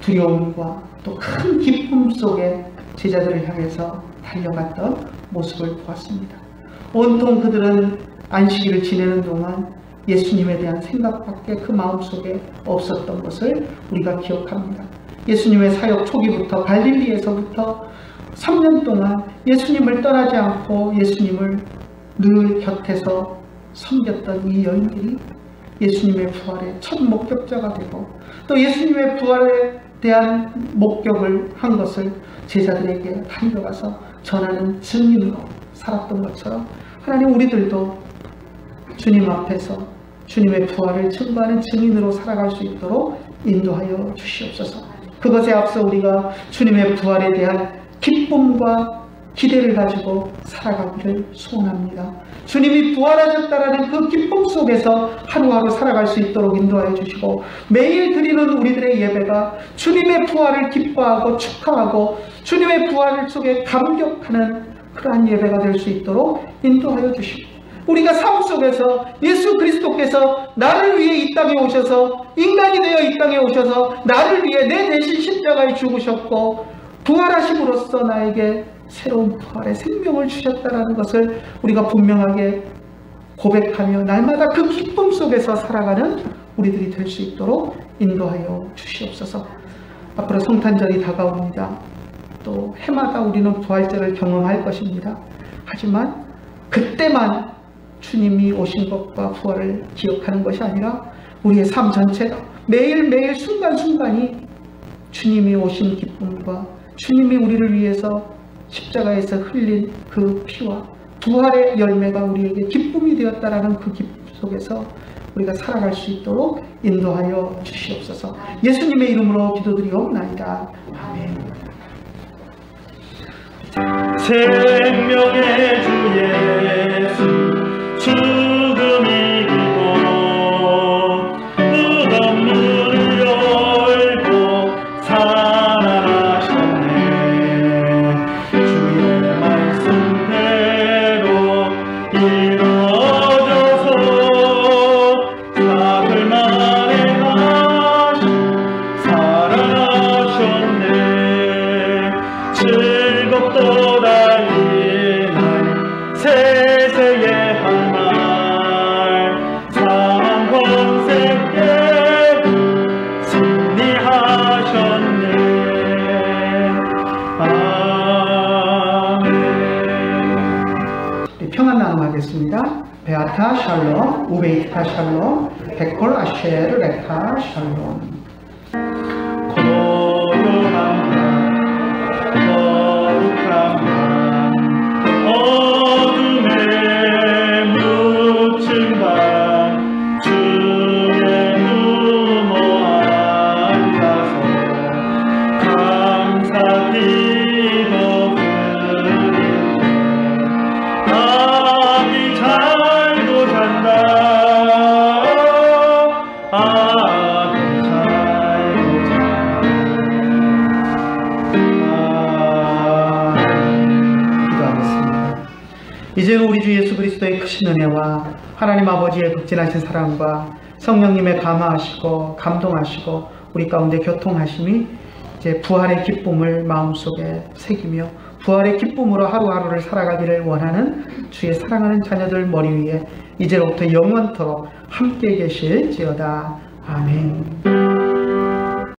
두려움과 또 큰 기쁨 속에 제자들을 향해서 달려갔던 모습을 보았습니다. 온통 그들은 안식일을 지내는 동안 예수님에 대한 생각밖에 그 마음속에 없었던 것을 우리가 기억합니다. 예수님의 사역 초기부터 갈릴리에서부터 3년 동안 예수님을 떠나지 않고 예수님을 늘 곁에서 섬겼던 이 여인들이 예수님의 부활의 첫 목격자가 되고 또 예수님의 부활에 대한 목격을 한 것을 제자들에게 달려가서 전하는 증인으로 살았던 것처럼 하나님, 우리들도 주님 앞에서 주님의 부활을 증거하는 증인으로 살아갈 수 있도록 인도하여 주시옵소서. 그것에 앞서 우리가 주님의 부활에 대한 기쁨과 기대를 가지고 살아가기를 소원합니다. 주님이 부활하셨다라는 그 기쁨 속에서 하루하루 살아갈 수 있도록 인도하여 주시고, 매일 드리는 우리들의 예배가 주님의 부활을 기뻐하고 축하하고 주님의 부활 속에 감격하는 그러한 예배가 될 수 있도록 인도하여 주시고, 우리가 삶 속에서 예수 그리스도께서 나를 위해 이 땅에 오셔서 인간이 되어 이 땅에 오셔서 나를 위해 내 대신 십자가에 죽으셨고 부활하심으로써 나에게 새로운 부활의 생명을 주셨다는 것을 우리가 분명하게 고백하며 날마다 그 기쁨 속에서 살아가는 우리들이 될 수 있도록 인도하여 주시옵소서. 앞으로 성탄절이 다가옵니다. 또 해마다 우리는 부활절을 경험할 것입니다. 하지만 그때만 주님이 오신 것과 부활을 기억하는 것이 아니라 우리의 삶 전체가 매일매일 순간순간이 주님이 오신 기쁨과 주님이 우리를 위해서 십자가에서 흘린 그 피와 부활의 열매가 우리에게 기쁨이 되었다라는 그 기쁨 속에서 우리가 살아갈 수 있도록 인도하여 주시옵소서. 예수님의 이름으로 기도드리옵나이다. 아멘. 생명의 주 예수 죽음 이기고 무덤 문을 열고 살아나셨네. 주의 말씀대로 이루어져서 사흘 만에 다시 살아나셨네. 즐겁도다 이날 세세의 한 말 사망 권세 깨고 승리하셨네. 아멘. 평안 나눔하겠습니다. 베아타 샬롬, 우베이타 샬롬, 베콜 아쉐르 레카 샬롬. 고요한 어둠에 묻힌 밤 주의 누모 앉아서 감사 기도 드리네. 아기 이제는 우리 주 예수 그리스도의 크신 은혜와 하나님 아버지의 극진하신 사랑과 성령님의 감화하시고 감동하시고 우리 가운데 교통하심이 이제 부활의 기쁨을 마음속에 새기며 부활의 기쁨으로 하루하루를 살아가기를 원하는 주의 사랑하는 자녀들 머리 위에 이제로부터 영원토록 함께 계실지어다. 아멘.